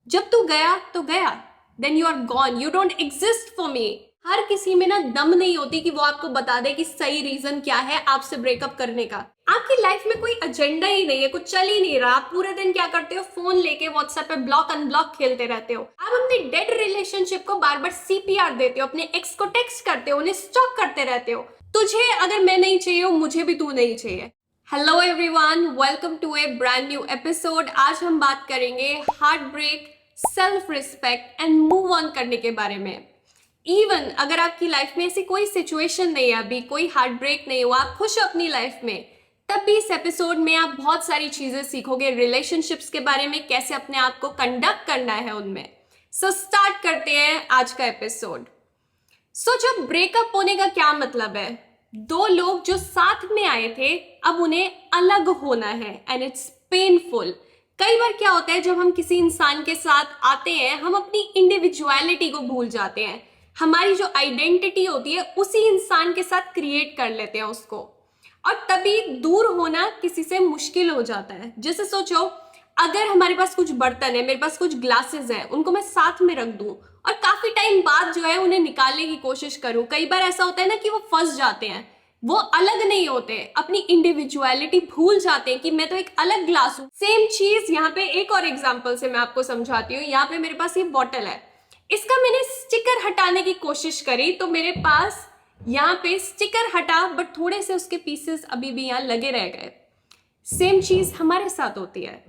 जब तू गया तो गया, then you are gone, you don't exist for me. हर किसी में ना दम नहीं होती कि वो आपको बता दे कि सही रीजन क्या है आपसे ब्रेकअप करने का। आपकी लाइफ में कोई एजेंडा ही नहीं है, कुछ चल ही नहीं रहा, आप पूरे दिन क्या करते हो, फोन लेके व्हाट्सएप पे ब्लॉक अनब्लॉक खेलते रहते हो। आप अपनी डेड रिलेशनशिप को बार बार सीपीआर देते हो, अपने एक्स को टेक्स्ट करते हो, उन्हें स्टॉक करते रहते हो। तुझे अगर मैं नहीं चाहिए, मुझे भी तू नहीं चाहिए। Hello everyone, welcome to a brand new episode. आज हम बात करेंगे heart break, self respect and move on करने के बारे में। इवन अगर आपकी लाइफ में ऐसी कोई सिचुएशन नहीं है, अभी कोई हार्ट ब्रेक नहीं हुआ, आप खुश हो अपनी लाइफ में, तब भी इस एपिसोड में आप बहुत सारी चीजें सीखोगे रिलेशनशिप्स के बारे में, कैसे अपने आप को कंडक्ट करना है उनमें। सो स्टार्ट करते हैं आज का एपिसोड। जब ब्रेकअप होने का क्या मतलब है? दो लोग जो साथ में आए थे, अब उन्हें अलग होना है एंड इट्स पेनफुल। कई बार क्या होता है, जब हम किसी इंसान के साथ आते हैं, हम अपनी इंडिविजुअलिटी को भूल जाते हैं। हमारी जो आइडेंटिटी होती है उसी इंसान के साथ क्रिएट कर लेते हैं उसको, और तभी दूर होना किसी से मुश्किल हो जाता है। जैसे सोचो, अगर हमारे पास कुछ बर्तन है, मेरे पास कुछ ग्लासेस है, उनको मैं साथ में रख दूं और काफी टाइम बाद जो है उन्हें निकालने की कोशिश करूं, कई बार ऐसा होता है ना कि वो फंस जाते हैं, वो अलग नहीं होते, अपनी इंडिविजुअलिटी भूल जाते हैं कि मैं तो एक अलग ग्लास हूं। सेम चीज यहाँ पे एक और एग्जांपल से मैं आपको समझाती हूँ। यहाँ पे मेरे पास ये बॉटल है, इसका मैंने स्टिकर हटाने की कोशिश करी तो मेरे पास यहाँ पे स्टिकर हटा, बट थोड़े से उसके पीसेस अभी भी यहाँ लगे रह गए। सेम चीज हमारे साथ होती है।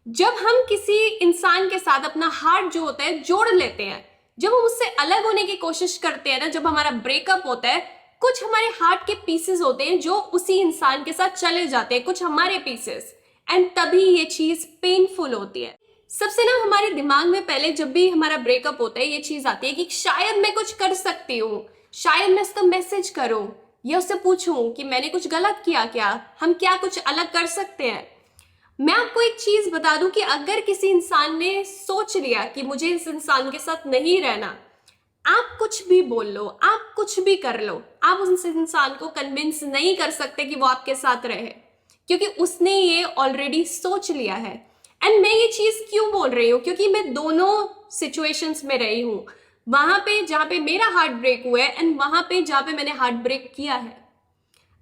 जब हम किसी इंसान के साथ अपना हार्ट जो होता है जोड़ लेते हैं, जब हम उससे अलग होने की कोशिश करते हैं ना, जब हमारा ब्रेकअप होता है, कुछ हमारे हार्ट के पीसेस होते हैं जो उसी इंसान के साथ चले जाते हैं, कुछ हमारे पीसेस, एंड तभी ये चीज पेनफुल होती है। सबसे ना हमारे दिमाग में पहले जब भी हमारा ब्रेकअप होता है, ये चीज आती है कि शायद मैं कुछ कर सकती हूँ, शायद मैं उसको मैसेज करूं या उससे पूछूं कि मैंने कुछ गलत किया क्या, हम क्या कुछ अलग कर सकते हैं। मैं आपको एक चीज बता दूं कि अगर किसी इंसान ने सोच लिया कि मुझे इस इंसान के साथ नहीं रहना, आप कुछ भी बोल लो, आप कुछ भी कर लो, आप उस इंसान को कन्विंस नहीं कर सकते कि वो आपके साथ रहे, क्योंकि उसने ये ऑलरेडी सोच लिया है। एंड मैं ये चीज क्यों बोल रही हूँ, क्योंकि मैं दोनों सिचुएशंस में रही हूँ। वहां पे जहां पे मेरा हार्ट ब्रेक हुआ है एंड वहां पे जहां पे मैंने हार्ट ब्रेक किया है।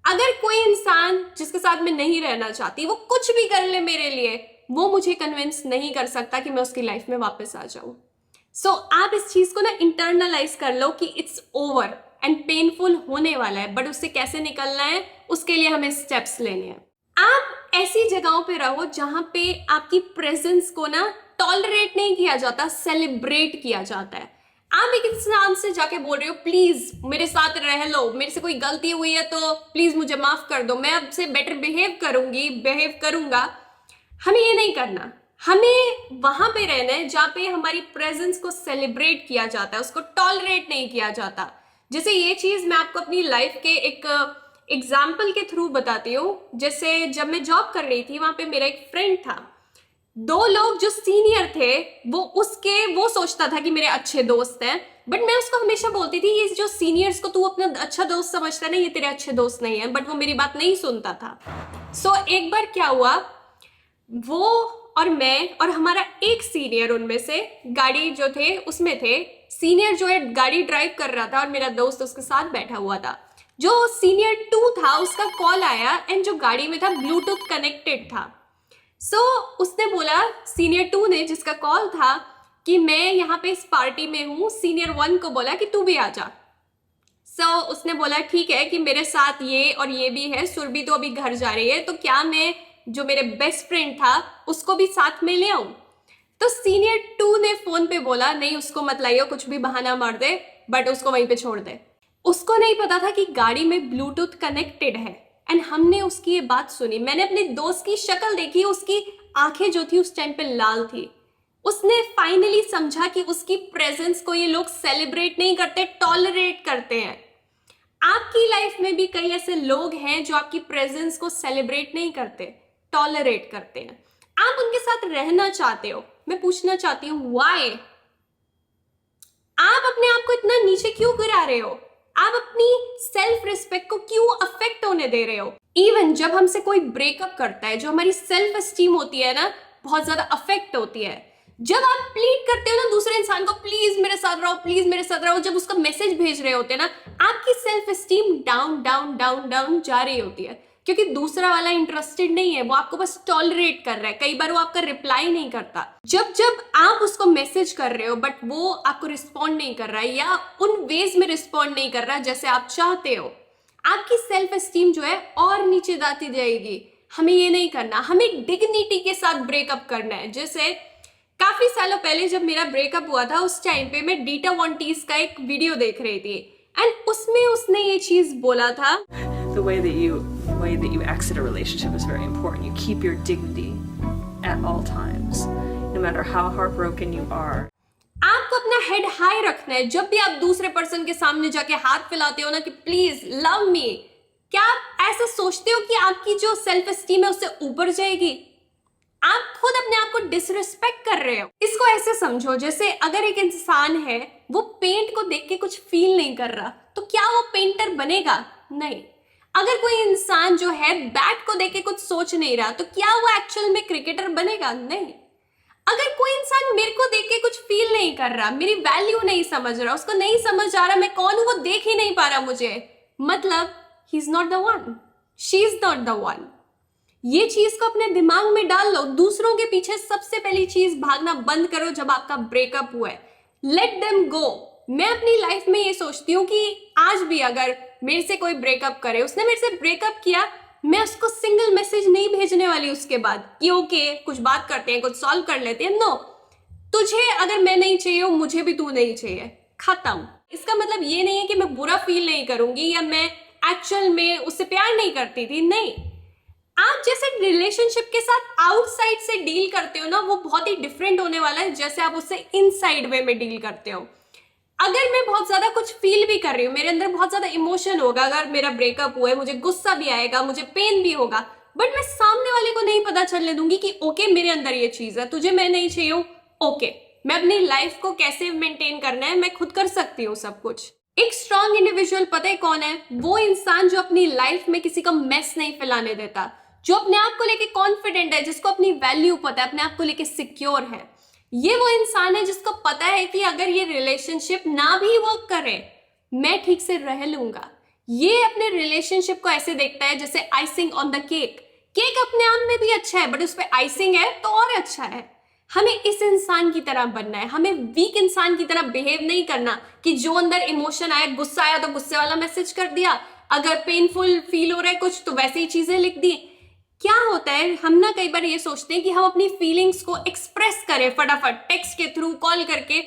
अगर कोई इंसान जिसके साथ मैं नहीं रहना चाहती, वो कुछ भी कर ले मेरे लिए, वो मुझे कन्विंस नहीं कर सकता कि मैं उसकी लाइफ में वापस आ जाऊं। आप इस चीज को ना इंटरनलाइज कर लो कि इट्स ओवर एंड पेनफुल होने वाला है, बट उससे कैसे निकलना है, उसके लिए हमें स्टेप्स लेने हैं। आप ऐसी जगहों पे रहो जहां पे आपकी प्रेजेंस को ना टॉलरेट नहीं किया जाता, सेलिब्रेट किया जाता है। आप एक इंसान से जाके बोल रहे हो प्लीज मेरे साथ रह लो, मेरे से कोई गलती हुई है तो प्लीज मुझे माफ कर दो, मैं आपसे बेटर बिहेव करूंगी, बिहेव करूंगा। हमें ये नहीं करना, हमें वहां पे रहना है जहाँ पे हमारी प्रेजेंस को सेलिब्रेट किया जाता है, उसको टॉलरेट नहीं किया जाता। जैसे ये चीज मैं आपको अपनी लाइफ के एक एग्जाम्पल के थ्रू बताती हूँ। जैसे जब मैं जॉब कर रही थी, वहां पे मेरा एक फ्रेंड था, दो लोग जो सीनियर थे, वो सोचता था कि मेरे अच्छे दोस्त हैं, बट मैं उसको हमेशा बोलती थी ये जो सीनियर्स को तू अपना अच्छा दोस्त समझता है ना, ये तेरे अच्छे दोस्त नहीं है, बट वो मेरी बात नहीं सुनता था। एक बार क्या हुआ, वो और मैं और हमारा एक सीनियर, उनमें से गाड़ी जो थे उसमें थे, सीनियर जो है गाड़ी ड्राइव कर रहा था और मेरा दोस्त उसके साथ बैठा हुआ था। जो सीनियर 2 था उसका कॉल आया एंड जो गाड़ी में था ब्लूटूथ कनेक्टेड था। उसने बोला, सीनियर 2 ने, जिसका कॉल था, कि मैं यहाँ पे इस पार्टी में हूँ, सीनियर 1 को बोला कि तू भी आ जा। उसने बोला ठीक है कि मेरे साथ ये और ये भी है, सुरभि तो अभी घर जा रही है, तो क्या मैं जो मेरे बेस्ट फ्रेंड था उसको भी साथ में ले आऊं? तो सीनियर 2 ने फोन पे बोला नहीं, उसको मत लाइयो, कुछ भी बहाना मार दे, बट उसको वहीं पे छोड़ दे। उसको नहीं पता था कि गाड़ी में ब्लूटूथ कनेक्टेड है। एंड हमने उसकी ये बात सुनी, मैंने अपने दोस्त की शक्ल देखी, उसकी आंखें जो थी उस टाइम पे लाल थी। उसने फाइनली समझा कि उसकी प्रेजेंस को ये लोग सेलिब्रेट नहीं करते, टॉलरेट करते हैं। आपकी लाइफ में भी कई ऐसे लोग हैं जो आपकी प्रेजेंस को सेलिब्रेट नहीं करते, टॉलरेट करते हैं। आप उनके साथ रहना चाहते हो, मैं पूछना चाहती हूँ व्हाई? आप अपने आप को इतना नीचे क्यों गिरा रहे हो? आप अपनी सेल्फ रिस्पेक्ट को क्यों अफेक्ट होने दे रहे हो? इवन जब हमसे कोई ब्रेकअप करता है, जो हमारी सेल्फ एस्टीम होती है ना, बहुत ज्यादा अफेक्ट होती है। जब आप प्लीड करते हो ना दूसरे इंसान को, प्लीज मेरे साथ रहो, प्लीज मेरे साथ रहो, जब उसका मैसेज भेज रहे होते हैं ना, आपकी self esteem down down down down जा रही होती है, क्योंकि दूसरा वाला इंटरेस्टेड नहीं है, वो आपको बस टॉलरेट कर रहा है। कई बार वो आपका रिप्लाई नहीं करता। जब जब आप उसको मैसेज कर रहे हो बट वो आपको रिस्पॉन्ड नहीं कर रहा है या उन वेज में रिस्पॉन्ड नहीं कर रहा जैसे आप चाहते हो, आपकी सेल्फ एस्टीम जो है और नीचे जाती जाएगी। हमें ये नहीं करना, हमें डिग्निटी के साथ ब्रेकअप करना है। जैसे काफी सालों पहले जब मेरा ब्रेकअप हुआ था, उस टाइम पे मैं डीटा वॉन्टीज का एक वीडियो देख रही थी एंड उसमें उसने ये चीज बोला था, the way that you exit a relationship is very important. You keep your dignity at all times, no matter how heartbroken you are. आपको अपना हेड हाई रखना है। जब भी आप दूसरे पर्सन के सामने जाके हाथ फैलाते हो ना कि प्लीज लव मी, क्या आप ऐसा सोचते हो कि आपकी जो सेल्फ एस्टीम है उससे ऊपर जाएगी? आप खुद अपने आप को डिसरिस्पेक्ट कर रहे हो। इसको ऐसे समझो जैसे अगर एक इंसान है वो पेंट को देख के कुछ फील नहीं कर रहा, तो क्या वो पेंटर बनेगा? नहीं। अगर कोई इंसान जो है बैट को देख के कुछ सोच नहीं रहा, तो क्या वो एक्चुअल में क्रिकेटर बनेगा? नहीं। अगर कोई इंसान मेरे को देख के कुछ फील नहीं कर रहा, मेरी वैल्यू नहीं समझ रहा, उसको नहीं समझ आ रहा मैं कौन हूं, वो देख ही नहीं पा रहा मुझे, मतलब he is not the one, she is not the one. ये चीज को अपने दिमाग में डाल लो। दूसरों के पीछे सबसे पहली चीज भागना बंद करो जब आपका ब्रेकअप हुआ है। Let them go. मैं अपनी लाइफ में ये सोचती हूँ कि आज भी अगर मेरे से कोई ब्रेकअप करे, उसने मेरे से ब्रेकअप किया, मैं उसको सिंगल मैसेज नहीं भेजने वाली उसके बाद कि ओके कुछ बात करते हैं, कुछ सॉल्व कर लेते हैं। नो, तुझे अगर मैं नहीं चाहिए हूं, मुझे भी तू नहीं चाहिए, खत्म। इसका मतलब ये नहीं है कि मैं बुरा फील नहीं करूंगी या मैं एक्चुअल में उससे प्यार नहीं करती थी, नहीं। आप जैसे रिलेशनशिप के साथ आउटसाइड से डील करते हो ना, वो बहुत ही डिफरेंट होने वाला है जैसे आप उससे इनसाइड वे में डील करते हो। अगर मैं बहुत ज्यादा कुछ फील भी कर रही हूँ, मेरे अंदर बहुत ज्यादा इमोशन होगा, अगर मेरा ब्रेकअप हुआ है, मुझे गुस्सा भी आएगा, मुझे पेन भी होगा, बट मैं सामने वाले को नहीं पता चलने दूंगी कि ओके मेरे अंदर ये चीज है, तुझे मैं नहीं चाहिए हूँ, ओके मैं अपनी लाइफ को कैसे मेंटेन करना है मैं खुद कर सकती हूँ सब कुछ। एक स्ट्रॉन्ग इंडिविजुअल पता है कौन है? वो इंसान जो अपनी लाइफ में किसी का मेस नहीं फैलाने देता, जो अपने आप को लेके कॉन्फिडेंट है, जिसको अपनी वैल्यू पता है, अपने आप को लेके सिक्योर है। ये वो इंसान है जिसको पता है कि अगर ये रिलेशनशिप ना भी वर्क करे, मैं ठीक से रह लूंगा। ये अपने रिलेशनशिप को ऐसे देखता है जैसे icing on the cake. Cake अपने आप में भी अच्छा है, बट उस पर आइसिंग है तो और अच्छा है। हमें इस इंसान की तरह बनना है, हमें वीक इंसान की तरह बिहेव नहीं करना कि जो अंदर इमोशन आया, गुस्सा आया तो गुस्से वाला मैसेज कर दिया, अगर पेनफुल फील हो रहा है कुछ तो वैसे ही चीजें लिख दी। क्या होता है, हम ना कई बार ये सोचते हैं कि हम अपनी फीलिंग्स को एक्सप्रेस करें फटाफट टेक्स्ट के थ्रू, कॉल करके,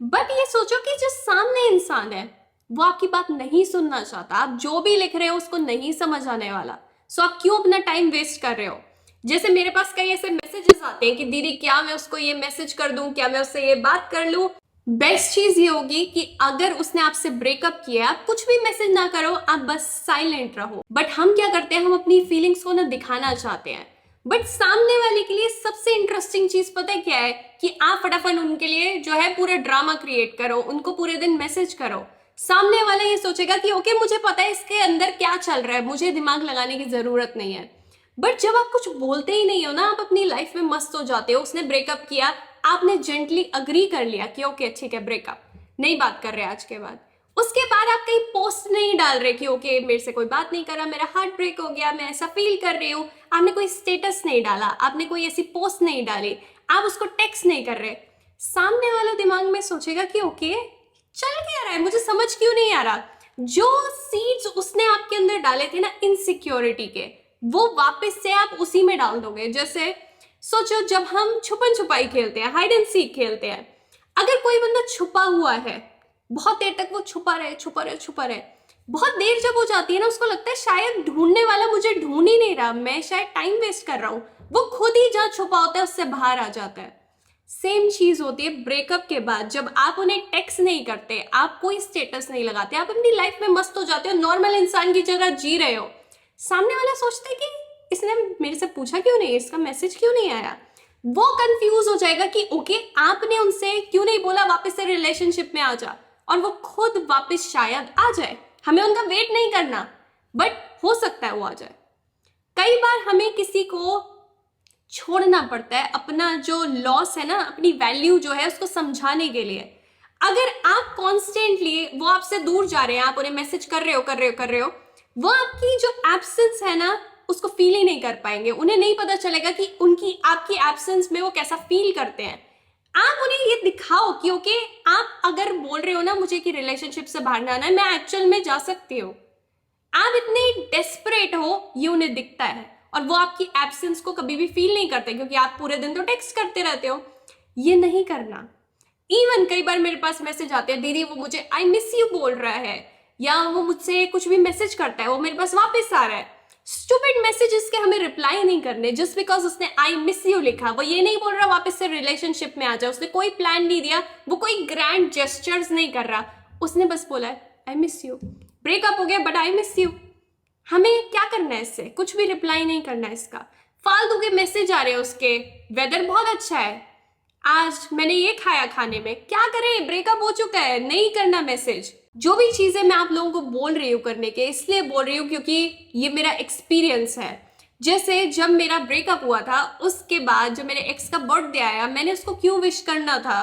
बट ये सोचो कि जो सामने इंसान है वो आपकी बात नहीं सुनना चाहता। आप जो भी लिख रहे हो उसको नहीं समझ आने वाला, सो आप क्यों अपना टाइम वेस्ट कर रहे हो? जैसे मेरे पास कई ऐसे मैसेजेस आते हैं कि दीदी क्या मैं उसको ये मैसेज कर दूं, क्या मैं उससे ये बात कर लूं? बेस्ट चीज ये होगी कि अगर उसने आपसे ब्रेकअप किया, आप कुछ भी मैसेज ना करो, आप बस साइलेंट रहो। बट हम क्या करते हैं, हम अपनी फीलिंग्स को ना दिखाना चाहते हैं, बट सामने वाले के लिए सबसे इंटरेस्टिंग चीज पता है क्या है? कि आप फटाफट उनके लिए जो है पूरा ड्रामा क्रिएट करो, उनको पूरे दिन मैसेज करो। सामने वाला ये सोचेगा कि ओके मुझे पता है इसके अंदर क्या चल रहा है, मुझे दिमाग लगाने की जरूरत नहीं है। बट जब आप कुछ बोलते ही नहीं हो ना, आप अपनी लाइफ में मस्त हो जाते हो। उसने ब्रेकअप किया, आपने जेंटली अग्री कर लिया कि ओके ठीक है ब्रेकअप, नहीं बात कर रहे आज के बाद। उसके बाद आप कहीं पोस्ट नहीं डाल रहे कि ओके मेरे से कोई बात नहीं कर रहा, मेरा हार्ट ब्रेक हो गया, मैं ऐसा फील कर रही हूँ। आपने कोई स्टेटस नहीं डाला, आपने कोई ऐसी पोस्ट नहीं डाली, आप उसको टेक्स्ट नहीं कर रहे। सामने वाला दिमाग में सोचेगा कि ओके चल क्या रहा है, मुझे समझ क्यों नहीं आ रहा। जो सीड्स उसने आपके अंदर डाले थे ना इनसिक्योरिटी के, वो वापस से आप उसी में डाल दोगे। जैसे सोचो जब हम छुपन छुपाई खेलते हैं, हाइड एंड सीक खेलते हैं, अगर कोई बंदा छुपा हुआ है, बहुत देर तक वो छुपा रहे छुपा रहे छुपा रहे, बहुत देर जब हो जाती है ना, उसको लगता है शायद ढूंढने वाला मुझे ढूंढ ही नहीं रहा, मैं शायद टाइम वेस्ट कर रहा हूं, वो खुद ही जहां छुपा होता है उससे बाहर आ जाता है। सेम चीज होती है ब्रेकअप के बाद। जब आप उन्हें टेक्स्ट नहीं करते, आप कोई स्टेटस नहीं लगाते, आप अपनी लाइफ में मस्त हो जाते हो, नॉर्मल इंसान की जगह जी रहे हो, सामने वाला सोचता है कि इसने मेरे से पूछा क्यों नहीं, इसका मैसेज क्यों नहीं आया। वो कंफ्यूज हो जाएगा कि ओके आपने उनसे क्यों नहीं बोला वापस से रिलेशनशिप में आ जा, और वो खुद वापस शायद आ जाए। हमें उनका वेट नहीं करना, बट हो सकता है वो आ जाए। कई बार हमें किसी को छोड़ना पड़ता है अपना जो लॉस है ना, अपनी वैल्यू जो है उसको समझाने के लिए। अगर आप कॉन्स्टेंटली वो आपसे दूर जा रहे हैं, आप उन्हें मैसेज कर रहे हो, वो आपकी जो एब्सेंस है ना उसको फील ही नहीं कर पाएंगे। उन्हें नहीं पता चलेगा कि उनकी आपकी एब्सेंस में वो कैसा फील करते हैं। आप उन्हें ये दिखाओ कि ओके, आप अगर बोल रहे हो ना मुझे कि रिलेशनशिप से बाहर ना आना है, मैं एक्चुअल में जा सकती हूँ। आप इतने डेस्परेट हो ये उन्हें दिखता है, और वो आपकी एब्सेंस को कभी भी फील नहीं करते क्योंकि आप पूरे दिन तो टेक्स्ट करते रहते हो। ये नहीं करना। इवन कई बार मेरे पास मैसेज आते हैं, दीदी वो मुझे आई मिस यू बोल रहा है, या वो मुझसे कुछ भी मैसेज करता है, वो मेरे पास वापस आ रहा है। स्टूपिड मैसेजेस के हमें रिप्लाई नहीं करने जस्ट बिकॉज उसने आई मिस यू लिखा। वो ये नहीं बोल रहा वापस से रिलेशनशिप में आ जाए, उसने कोई प्लान नहीं दिया, वो कोई ग्रैंड जेस्चर्स नहीं कर रहा, उसने बस बोला आई मिस यू, ब्रेकअप हो गया बट आई मिस यू। हमें क्या करना है इससे? कुछ भी रिप्लाई नहीं करना है इसका। फालतू के मैसेज आ रहे हैं उसके, वेदर बहुत अच्छा है, आज मैंने ये खाया खाने में, क्या करें, ब्रेकअप हो चुका है, नहीं करना मैसेज। जो भी चीजें मैं आप लोगों को बोल रही हूँ करने के, इसलिए बोल रही हूँ क्योंकि ये मेरा एक्सपीरियंस है। जैसे जब मेरा ब्रेकअप हुआ था उसके बाद जब मेरे एक्स का बर्थडे आया, मैंने उसको क्यों विश करना था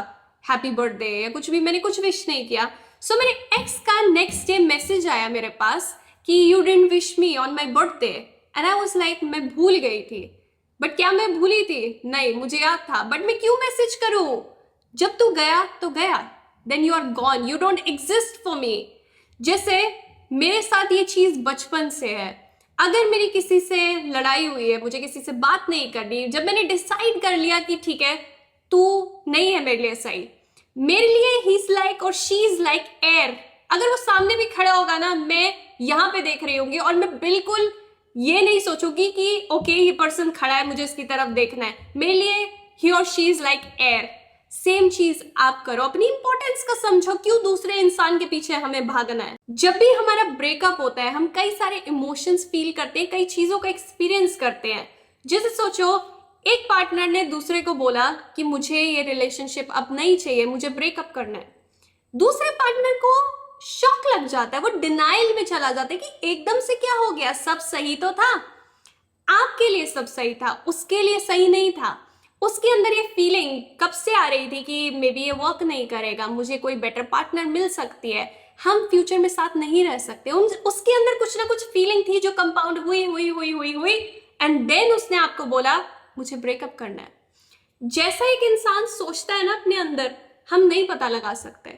हैप्पी बर्थडे या कुछ भी, मैंने कुछ विश नहीं किया। सो मेरे एक्स का नेक्स्ट डे मैसेज आया मेरे पास कि you didn't wish me on my birthday, and I was like मैं भूल गई थी। बट क्या मैं भूली थी? नहीं, मुझे याद था, बट मैं क्यों मैसेज करूं? जब तू गया तो गया, then you are gone, you don't exist for me. जैसे मेरे साथ ये चीज बचपन से है। अगर मेरी किसी से लड़ाई हुई है, मुझे किसी से बात नहीं करनी, जब मैंने डिसाइड कर लिया कि ठीक है तू नहीं है मेरे लिए सही, मेरे लिए ही इज लाइक और शी इज लाइक एयर। अगर वो सामने भी खड़ा होगा ना, मैं यहाँ पे देख रही होंगी और मैं बिल्कुल ये नहीं सोचूंगी कि ओके ये पर्सन खड़ा है मुझे इसकी तरफ देखना है। मेरे लिए ही और she is like air. Same चीज आप करो, अपनी इंपॉर्टेंस का समझो, क्यों दूसरे इंसान के पीछे हमें भागना है। जब भी हमारा ब्रेकअप होता है हम कई सारे इमोशंस फील करते हैं, कई चीजों का एक्सपीरियंस करते हैं। जैसे सोचो एक पार्टनर ने दूसरे को बोला कि मुझे ये रिलेशनशिप अब नहीं चाहिए, मुझे ब्रेकअप करना है। दूसरे पार्टनर को शॉक लग जाता है, वो डिनाइल में चला जाता है कि एकदम से क्या हो गया, सब सही तो था, आपके लिए सब सही था, उसके लिए सही नहीं था। उसके अंदर ये फीलिंग कब से आ रही थी कि मे बी ये वर्क नहीं करेगा, मुझे कोई बेटर पार्टनर मिल सकती है, हम फ्यूचर में साथ नहीं रह सकते। उसके अंदर कुछ ना कुछ फीलिंग थी जो कंपाउंड हुई एंड देन उसने आपको बोला मुझे ब्रेकअप करना है। जैसा एक इंसान सोचता है ना अपने अंदर, हम नहीं पता लगा सकते।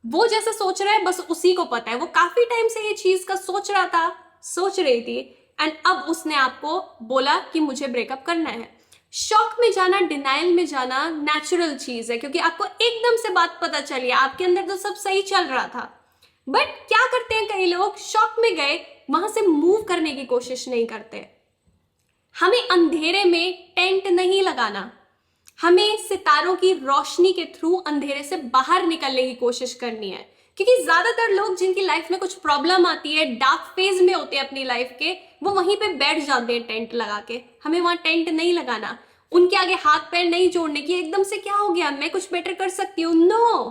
वो जैसा सोच रहा है बस उसी को पता है। वो काफी टाइम से ये चीज का सोच रही थी, एंड अब उसने आपको बोला कि मुझे ब्रेकअप करना है। शॉक में जाना, डिनाइल में जाना नेचुरल चीज है, क्योंकि आपको एकदम से बात पता चली, आपके अंदर तो सब सही चल रहा था। बट क्या करते हैं कई लोग, शॉक में गए, वहां से मूव करने की कोशिश नहीं करते। हमें अंधेरे में टेंट नहीं लगाना, हमें सितारों की रोशनी के थ्रू अंधेरे से बाहर निकलने की कोशिश करनी है। क्योंकि ज्यादातर लोग जिनकी लाइफ में कुछ प्रॉब्लम आती है, डार्क फेज में होते हैं अपनी लाइफ के, वो वहीं पे बैठ जाते हैं टेंट लगा के। हमें वहां टेंट नहीं लगाना, उनके आगे हाथ पैर नहीं जोड़ने की एकदम से क्या हो गया, मैं कुछ बेटर कर सकती हूँ। नो,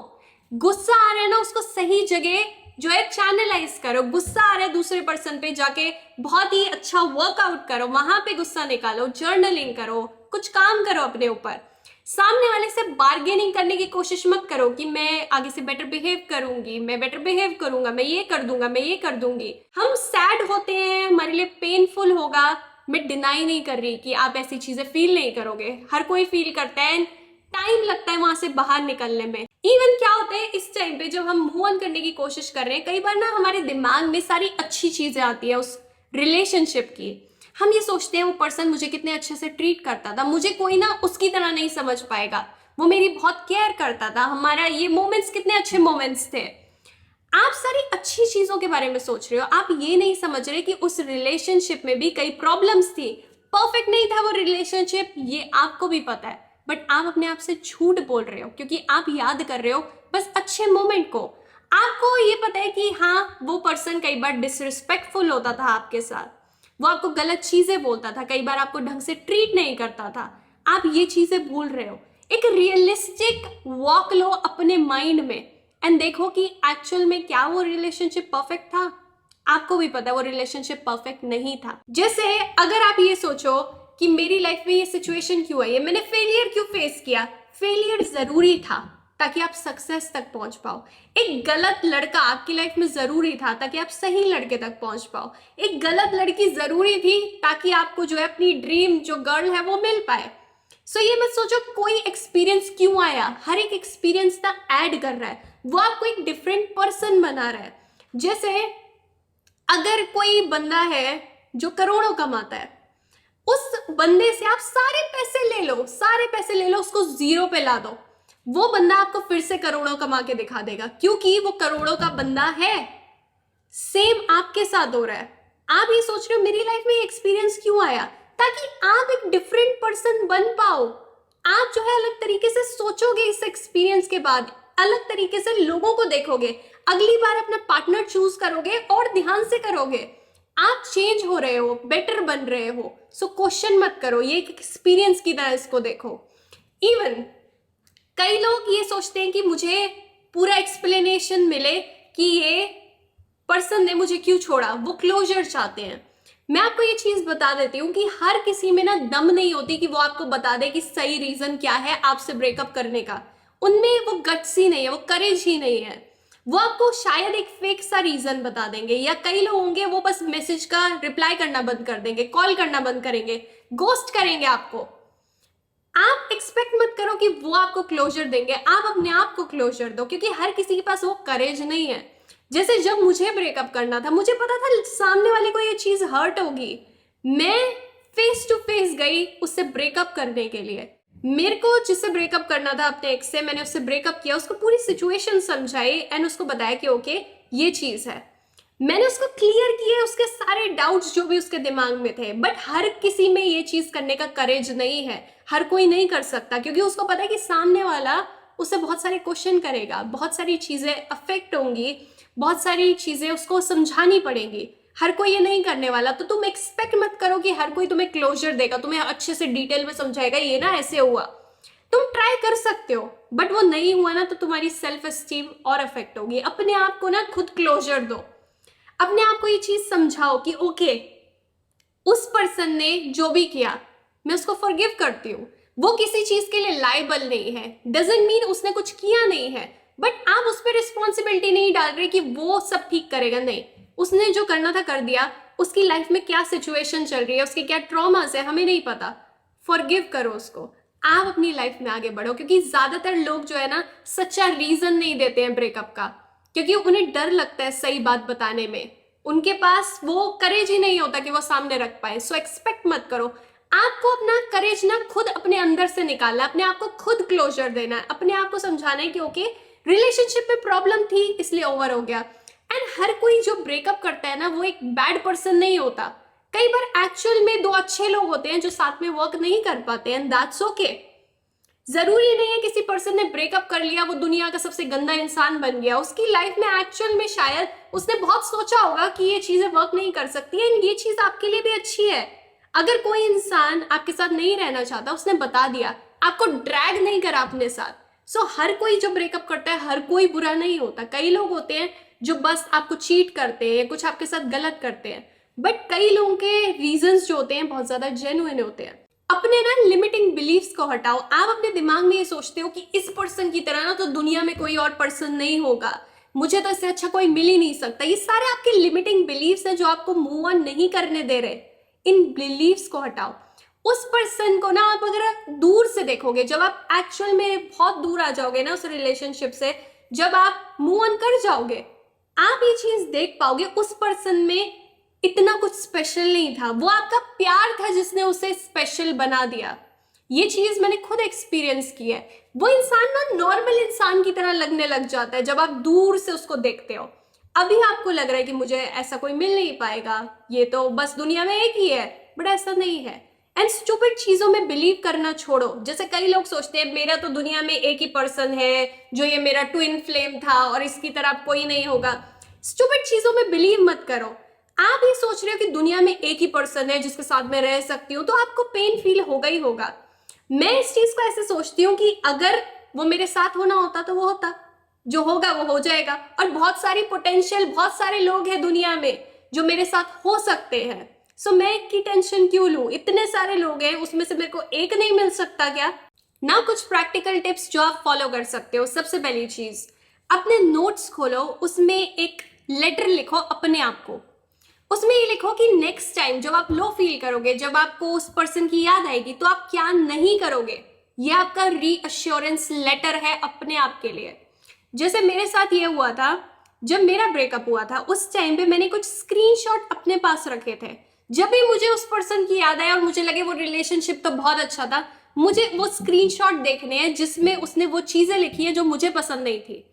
गुस्सा आ रहा है ना, उसको सही जगह जो है चैनलाइज करो। गुस्सा आ रहा है दूसरे पर्सन पे, जाके बहुत ही अच्छा वर्कआउट करो, वहां पे गुस्सा निकालो, जर्नलिंग करो, कुछ काम करो अपने ऊपर। सामने वाले से बार्गेनिंग करने की कोशिश मत करो कि मैं आगे से बेटर बिहेव करूंगी, मैं बेटर बिहेव करूंगा, मैं ये कर दूंगा, मैं ये कर दूंगी। हम सैड होते हैं, हमारे लिए पेनफुल होगा, मैं डिनाई नहीं कर रही कि आप ऐसी चीजें फील नहीं करोगे, हर कोई फील करता है, टाइम लगता है वहां से बाहर निकलने में। इवन क्या होता है इस टाइम पे जब हम मूव ऑन करने की कोशिश कर रहे हैं, कई बार ना हमारे दिमाग में सारी अच्छी चीजें आती है उस रिलेशनशिप की। हम ये सोचते हैं वो पर्सन मुझे कितने अच्छे से ट्रीट करता था, मुझे कोई ना उसकी तरह नहीं समझ पाएगा, वो मेरी बहुत केयर करता था, हमारा ये मोमेंट्स कितने अच्छे मोमेंट्स थे। आप सारी अच्छी चीजों के बारे में सोच रहे हो, आप ये नहीं समझ रहे कि उस रिलेशनशिप में भी कई प्रॉब्लम्स थी, परफेक्ट नहीं था वो रिलेशनशिप, ये आपको भी पता है। बट आप अपने आप से झूठ बोल रहे हो क्योंकि आप याद कर रहे हो बस अच्छे मोमेंट को। आपको ये पता है कि हाँ वो पर्सन कई बार डिसरिस्पेक्टफुल होता था आपके साथ, वो आपको गलत चीजें बोलता था, कई बार आपको ढंग से ट्रीट नहीं करता था, आप ये चीजें भूल रहे हो। एक रियलिस्टिक वॉक लो अपने माइंड में एंड देखो कि एक्चुअल में क्या वो रिलेशनशिप परफेक्ट था। आपको भी पता है वो रिलेशनशिप परफेक्ट नहीं था। जैसे अगर आप ये सोचो कि मेरी लाइफ में ये सिचुएशन क्यों आई है, मैंने फेलियर क्यों फेस किया। फेलियर जरूरी था ताकि आप सक्सेस तक पहुंच पाओ। एक गलत लड़का आपकी लाइफ में जरूरी था ताकि आप सही लड़के तक पहुंच पाओ। एक गलत लड़की जरूरी थी ताकि आपको जो है अपनी ड्रीम जो गर्ल है वो मिल पाए। सो ये मत सोचो कोई एक्सपीरियंस क्यों आया, हर एक एक्सपीरियंस ना ऐड कर रहा है, वो आपको एक डिफरेंट पर्सन बना रहा है। जैसे अगर कोई बंदा है जो करोड़ों कमाता है, उस बंदे से आप सारे पैसे ले लो, उसको जीरो पे ला दो, वो बंदा आपको फिर से करोड़ों कमा के दिखा देगा, क्योंकि वो करोड़ों का बंदा है। सेम आपके साथ हो रहा है। आप ये सोच रहे हो मेरी लाइफ में एक्सपीरियंस क्यों आया, ताकि आप एक डिफरेंट पर्सन बन पाओ। आप जो है अलग तरीके से सोचोगे, इस एक्सपीरियंस के बाद अलग तरीके से लोगों को देखोगे, अगली बार अपना पार्टनर चूज करोगे और ध्यान से करोगे। आप चेंज हो रहे हो, बेटर बन रहे हो। सो क्वेश्चन मत करो, ये एक एक्सपीरियंस की तरह इसको देखो। इवन कई लोग ये सोचते हैं कि मुझे पूरा एक्सप्लेनेशन मिले कि ये पर्सन ने मुझे क्यों छोड़ा, वो क्लोजर चाहते हैं। मैं आपको ये चीज बता देती हूँ कि हर किसी में ना दम नहीं होती कि वो आपको बता दे कि सही रीजन क्या है आपसे ब्रेकअप करने का। उनमें वो गट्स ही नहीं है, वो करेज ही नहीं है। वो आपको शायद एक फेक सा रीजन बता देंगे, या कई लोग होंगे वो बस मैसेज का रिप्लाई करना बंद कर देंगे, कॉल करना बंद करेंगे, गोस्ट करेंगे आपको। आप एक्सपेक्ट मत करो कि वो आपको क्लोजर देंगे, आप अपने आप को क्लोजर दो, क्योंकि हर किसी के पास वो करेज नहीं है। जैसे जब मुझे ब्रेकअप करना था, मुझे पता था सामने वाले को ये चीज हर्ट होगी, मैं फेस टू फेस गई उससे ब्रेकअप करने के लिए। मेरे को जिससे ब्रेकअप करना था अपने एक्स से, मैंने उससे ब्रेकअप किया, उसको पूरी सिचुएशन समझाई एंड उसको बताया कि ओके ये चीज है। मैंने उसको क्लियर किए उसके सारे डाउट्स जो भी उसके दिमाग में थे। बट हर किसी में ये चीज करने का करेज नहीं है, हर कोई नहीं कर सकता, क्योंकि उसको पता है कि सामने वाला उससे बहुत सारे क्वेश्चन करेगा, बहुत सारी चीजें अफेक्ट होंगी, बहुत सारी चीजें उसको समझानी पड़ेंगी। हर कोई ये नहीं करने वाला। तो तुम एक्सपेक्ट मत करो कि हर कोई तुम्हें क्लोजर देगा, तुम्हें अच्छे से डिटेल में समझाएगा ये ना ऐसे हुआ। तुम ट्राई कर सकते हो, बट वो नहीं हुआ ना तो तुम्हारी सेल्फ एस्टीम और अफेक्ट होगी। अपने आप को ना खुद क्लोजर दो, अपने आप को ये चीज समझाओ कि ओके उस पर्सन ने जो भी किया मैं उसको फॉरगिव करती हूँ, वो किसी चीज के लिए लायबल नहीं है। डजंट मीन उसने कुछ किया नहीं है, बट आप उस पर रिस्पॉन्सिबिलिटी नहीं डाल रहे कि वो सब ठीक करेगा। नहीं, उसने जो करना था कर दिया, उसकी लाइफ में क्या सिचुएशन चल रही है, उसके क्या ट्रॉमास है हमें नहीं पता। फॉरगिव करो उसको, आप अपनी लाइफ में आगे बढ़ो। क्योंकि ज्यादातर लोग जो है ना सच्चा रीजन नहीं देते हैं ब्रेकअप का, क्योंकि उन्हें डर लगता है सही बात बताने में, उनके पास वो करेज ही नहीं होता कि वो सामने रख पाए। सो एक्सपेक्ट मत करो। आपको अपना करेज ना खुद अपने अंदर से निकालना है, अपने आप को खुद क्लोजर देना है, अपने आप को समझाना है कि ओके रिलेशनशिप में प्रॉब्लम थी इसलिए ओवर हो गया। एंड हर कोई जो ब्रेकअप करता है ना वो एक बैड पर्सन नहीं होता। कई बार एक्चुअल में दो अच्छे लोग होते हैं जो साथ में वर्क नहीं कर पाते हैं, दैट्स ओके। जरूरी नहीं है किसी पर्सन ने ब्रेकअप कर लिया वो दुनिया का सबसे गंदा इंसान बन गया। उसकी लाइफ में एक्चुअल में शायद उसने बहुत सोचा होगा कि ये चीजें वर्क नहीं कर सकती है, एंड ये चीज आपके लिए भी अच्छी है। अगर कोई इंसान आपके साथ नहीं रहना चाहता, उसने बता दिया, आपको ड्रैग नहीं करा अपने साथ। सो हर कोई जो ब्रेकअप करता है हर कोई बुरा नहीं होता। कई लोग होते हैं जो बस आपको चीट करते हैं, कुछ आपके साथ गलत करते हैं, बट कई लोगों के रीजंस जो होते हैं बहुत ज्यादा जेन्युइन होते हैं। अपने ना लिमिटिंग बिलीफ्स को हटाओ। आप अपने दिमाग में ये सोचते हो कि इस पर्सन की तरह ना तो दुनिया में कोई और पर्सन नहीं होगा, मुझे तो इससे अच्छा कोई मिल ही नहीं सकता। ये सारे आपके लिमिटिंग बिलीफ्स हैं जो आपको मूव ऑन नहीं करने दे रहे। इन बिलीफ्स को हटाओ। उस पर्सन को ना आप अगर दूर से देखोगे, जब आप एक्चुअल में बहुत दूर आ जाओगे ना उस रिलेशनशिप से, जब आप मूव ऑन कर जाओगे, आप ये चीज देख पाओगे उस पर्सन में इतना कुछ स्पेशल नहीं था, वो आपका प्यार था जिसने उसे स्पेशल बना दिया। ये चीज मैंने खुद एक्सपीरियंस की है। वो इंसान ना नॉर्मल इंसान की तरह लगने लग जाता है जब आप दूर से उसको देखते हो। अभी आपको लग रहा है कि मुझे ऐसा कोई मिल नहीं पाएगा, ये तो बस दुनिया में एक ही है, बट ऐसा नहीं है। एंड स्टूपिड चीजों में बिलीव करना छोड़ो। जैसे कई लोग सोचते हैं मेरा तो दुनिया में एक ही पर्सन है जो ये मेरा ट्विन फ्लेम था और इसकी तरह कोई नहीं होगा। स्टूपिड चीजों में बिलीव मत करो। आप ये सोच रहे हो कि दुनिया में एक ही पर्सन है जिसके साथ मैं रह सकती हूँ, तो आपको पेन फील होगा ही होगा। मैं इस चीज को ऐसे सोचती हूँ कि अगर वो मेरे साथ होना होता तो वो होता, जो होगा वो हो जाएगा। और बहुत सारी पोटेंशियल, बहुत सारे लोग हैं दुनिया में जो मेरे साथ हो सकते हैं। सो मैं एक की टेंशन क्यों लूं? इतने सारे लोग हैं, उसमें से मेरे को एक नहीं मिल सकता क्या? ना कुछ प्रैक्टिकल टिप्स जो आप फॉलो कर सकते हो। सबसे पहली चीज, अपने नोट्स खोलो, उसमें एक लेटर लिखो अपने आप को। उसमें ये लिखो कि नेक्स्ट टाइम जब आप लो फील करोगे, जब आपको उस पर्सन की याद आएगी, तो आप क्या नहीं करोगे। ये आपका रीअश्योरेंस लेटर है अपने आप के लिए। जैसे मेरे साथ ये हुआ था, जब मेरा ब्रेकअप हुआ था, उस टाइम पे मैंने कुछ स्क्रीनशॉट अपने पास रखे थे। जब भी मुझे उस पर्सन की याद आए और मुझे लगे वो रिलेशनशिप तो बहुत अच्छा था, मुझे वो स्क्रीनशॉट देखने हैं जिसमें उसने वो चीजें लिखी है जो मुझे पसंद नहीं थी।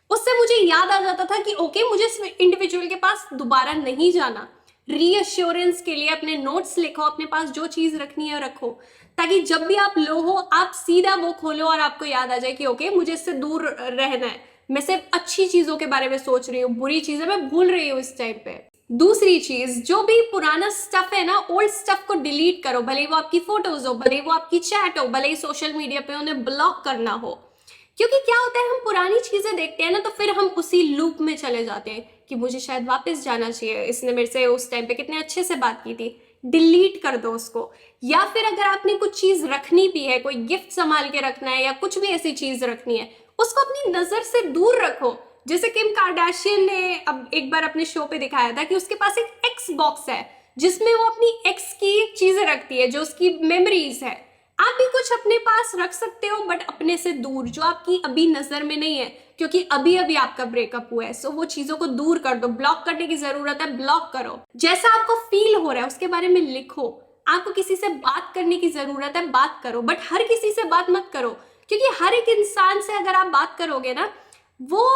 उससे मुझे याद आ जाता था कि ओके, मुझे इस इंडिविजुअल के पास दोबारा नहीं जाना। रीअश्योरेंस के लिए अपने नोट्स लिखो, अपने पास जो चीज रखनी है रखो, ताकि जब भी आप लो हो, आप सीधा वो खोलो और आपको याद आ जाए कि ओके, मुझे इससे दूर रहना है। मैं सिर्फ अच्छी चीजों के बारे में सोच रही हूँ, बुरी चीजें मैं भूल रही हूँ इस टाइम पे। दूसरी चीज, जो भी पुराना स्टफ है ना, ओल्ड स्टफ को डिलीट करो। भले वो आपकी फोटोज हो, भले वो आपकी चैट हो, भले ही सोशल मीडिया पे उन्हें ब्लॉक करना हो। क्योंकि क्या होता है, हम पुरानी चीजें देखते हैं ना, तो फिर हम उसी लूप में चले जाते हैं कि मुझे शायद वापस जाना चाहिए, इसने मेरे से उस टाइम पे कितने अच्छे से बात की थी। डिलीट कर दो उसको। या फिर अगर आपने कुछ चीज रखनी भी है, कोई गिफ्ट संभाल के रखना है या कुछ भी ऐसी चीज रखनी है, उसको अपनी नजर से दूर रखो। जैसे किम कार्दाशियन ने अब एक बार अपने शो पे दिखाया था कि उसके पास एक एक्स बॉक्स है जिसमें वो अपनी एक्स की चीजें रखती है, जो उसकी मेमोरीज है। आप भी कुछ अपने पास रख सकते हो, बट अपने से दूर, जो आपकी अभी नजर में नहीं है, क्योंकि अभी अभी आपका ब्रेकअप हुआ है। सो वो चीजों को दूर कर दो। ब्लॉक करने की जरूरत है, ब्लॉक करो। जैसा आपको फील हो रहा है उसके बारे में लिखो। आपको किसी से बात करने की जरूरत है, बात करो, बट हर किसी से बात मत करो, क्योंकि हर एक इंसान से अगर आप बात करोगे ना, वो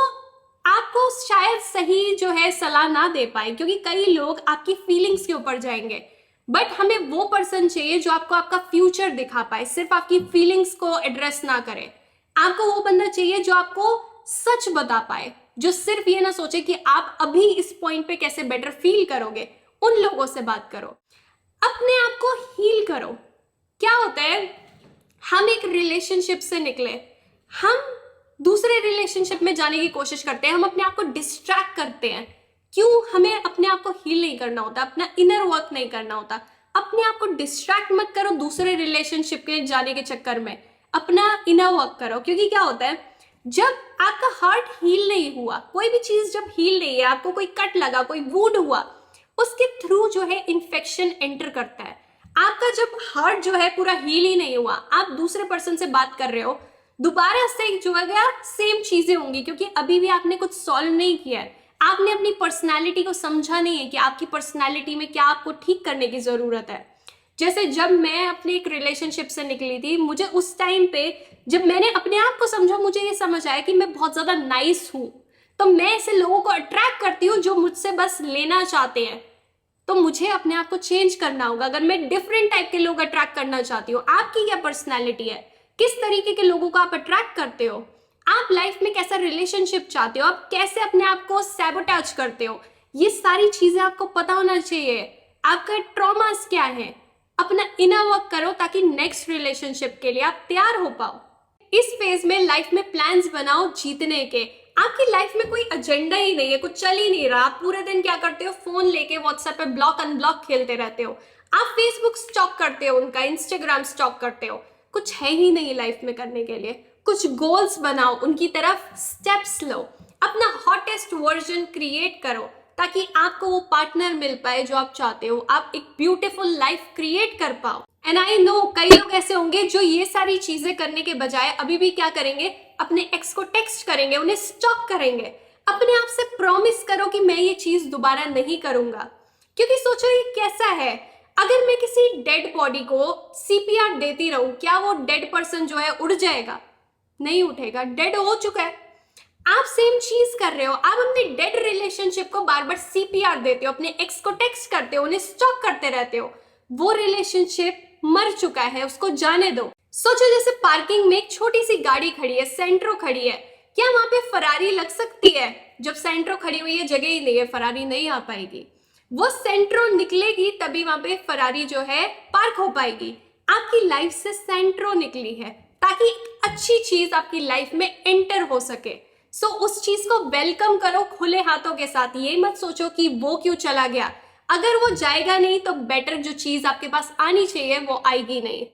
आपको शायद सही जो है सलाह ना दे पाए, क्योंकि कई लोग आपकी फीलिंग्स के ऊपर जाएंगे। बट हमें वो पर्सन चाहिए जो आपको आपका फ्यूचर दिखा पाए, सिर्फ आपकी फीलिंग्स को एड्रेस ना करे। आपको वो बंदा चाहिए जो आपको सच बता पाए, जो सिर्फ ये ना सोचे कि आप अभी इस पॉइंट पे कैसे बेटर फील करोगे। उन लोगों से बात करो, अपने आप को हील करो। क्या होता है, हम एक रिलेशनशिप से निकले, हम दूसरे रिलेशनशिप में जाने की कोशिश करते हैं, हम अपने आप को डिस्ट्रैक्ट करते हैं। क्यों? हमें अपने आप को हील नहीं करना होता, अपना इनर वर्क नहीं करना होता। अपने आप को डिस्ट्रैक्ट मत करो दूसरे रिलेशनशिप के जाने के चक्कर में, अपना इनर वर्क करो। क्योंकि क्या होता है, जब आपका हार्ट हील नहीं हुआ, कोई भी चीज जब हील नहीं है, आपको कोई कट लगा, कोई वुंड हुआ, उसके थ्रू जो है इन्फेक्शन एंटर करता है। आपका जब हार्ट जो है पूरा हील ही नहीं हुआ, आप दूसरे पर्सन से बात कर रहे हो, दोबारा से जो है गया सेम चीजें होंगी, क्योंकि अभी भी आपने कुछ सॉल्व नहीं किया है। आपने अपनी पर्सनालिटी को समझा नहीं है कि आपकी पर्सनालिटी में क्या आपको ठीक करने की जरूरत है। जैसे जब मैं अपने एक रिलेशनशिप से निकली थी, मुझे उस टाइम पे जब मैंने अपने आप को समझा, मुझे ये समझ आया कि मैं बहुत ज्यादा नाइस हूं, तो मैं ऐसे लोगों को अट्रैक्ट करती हूँ जो मुझसे बस लेना चाहते हैं। तो मुझे अपने आप को चेंज करना होगा अगर मैं डिफरेंट टाइप के लोग अट्रैक्ट करना चाहती हूँ। आपकी क्या पर्सनैलिटी है, किस तरीके के लोगों को आप अट्रैक्ट करते हो, आप लाइफ में कैसा रिलेशनशिप चाहते हो, आप कैसे अपने आप को सैबोटेज करते हो, ये सारी चीजें आपको पता होना चाहिए। आपका ट्रॉमास क्या है, अपना इनर वर्क करो ताकि नेक्स्ट रिलेशनशिप के लिए आप तैयार हो पाओ। इस फेज में लाइफ में प्लान्स बनाओ जीतने के। आपकी लाइफ में कोई एजेंडा ही नहीं है, कुछ चल ही नहीं रहा। आप पूरे दिन क्या करते हो, फोन लेके व्हाट्सएप पे ब्लॉक अनब्लॉक खेलते रहते हो, आप फेसबुक स्टॉक करते हो, उनका इंस्टाग्राम स्टॉक करते हो। कुछ है ही नहीं लाइफ में करने के लिए। कुछ गोल्स बनाओ, उनकी तरफ स्टेप्स लो, अपना हॉटेस्ट वर्जन क्रिएट करो ताकि आपको वो पार्टनर मिल पाए जो आप चाहते हो, आप एक ब्यूटीफुल लाइफ क्रिएट कर पाओ। एंड आई नो कई लोग ऐसे होंगे जो ये सारी चीजें करने के बजाय अभी भी क्या करेंगे, अपने एक्स को टेक्स्ट करेंगे, उन्हें स्टॉक करेंगे। अपने आप से प्रॉमिस करो कि मैं ये चीज दोबारा नहीं करूंगा। क्योंकि सोचो ये कैसा है, अगर मैं किसी डेड बॉडी को सीपीआर देती रहूं, क्या वो डेड पर्सन जो है उड़ जाएगा? नहीं उठेगा, डेड हो चुका है। आप सेम चीज कर रहे हो, आप अपने डेड रिलेशनशिप को बार बार सीपीआर देते हो, अपने एक्स को टेक्स्ट करते हो, उन्हें स्टॉक करते रहते हो। वो रिलेशनशिप मर चुका है, उसको जाने दो। सोचो जैसे पार्किंग में एक छोटी सी गाड़ी खड़ी है, सेंट्रो खड़ी है, क्या वहां पे फरारी लग सकती है? जब सेंट्रो खड़ी हुई है, जगह ही नहीं है, फरारी नहीं आ पाएगी। वो सेंट्रो निकलेगी तभी वहां पे फरारी जो है पार्क हो पाएगी। आपकी लाइफ से सेंट्रो निकली है ताकि एक अच्छी चीज आपकी लाइफ में एंटर हो सके। सो उस चीज को वेलकम करो खुले हाथों के साथ। ये मत सोचो कि वो क्यों चला गया, अगर वो जाएगा नहीं तो बेटर जो चीज आपके पास आनी चाहिए वो आएगी नहीं।